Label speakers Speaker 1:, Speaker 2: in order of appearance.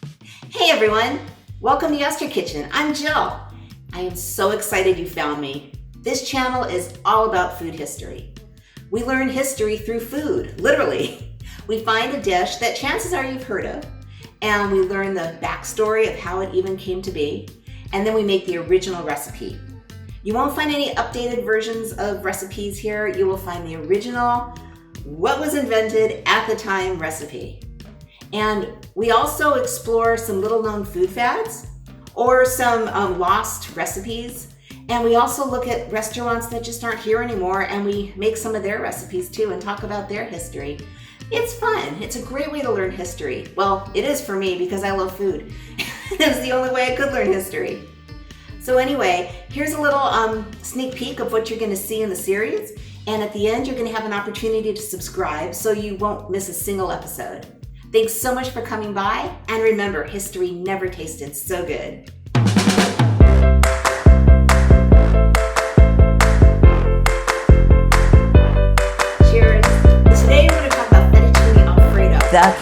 Speaker 1: Hey everyone, welcome to Yesterkitchen. I'm Jill. I am so excited you found me. This channel is all about food history. We learn history through food, literally. We find a dish that chances are you've heard of, and we learn the backstory of how it even came to be, and then we make the original recipe. You won't find any updated versions of recipes here. You will find the original, what was invented at the time recipe. And we also explore some little-known food fads or some lost recipes. And we also look at restaurants that just aren't here anymore, and we make some of their recipes too and talk about their history. It's fun. It's a great way to learn history. Well, it is for me because I love food. It's the only way I could learn history. So anyway, here's a little sneak peek of what you're going to see in the series. And at the end, you're going to have an opportunity to subscribe so you won't miss a single episode. Thanks so much for coming by, and remember, history never tasted so good. Cheers. Today we're going to talk about fettuccine alfredo.
Speaker 2: The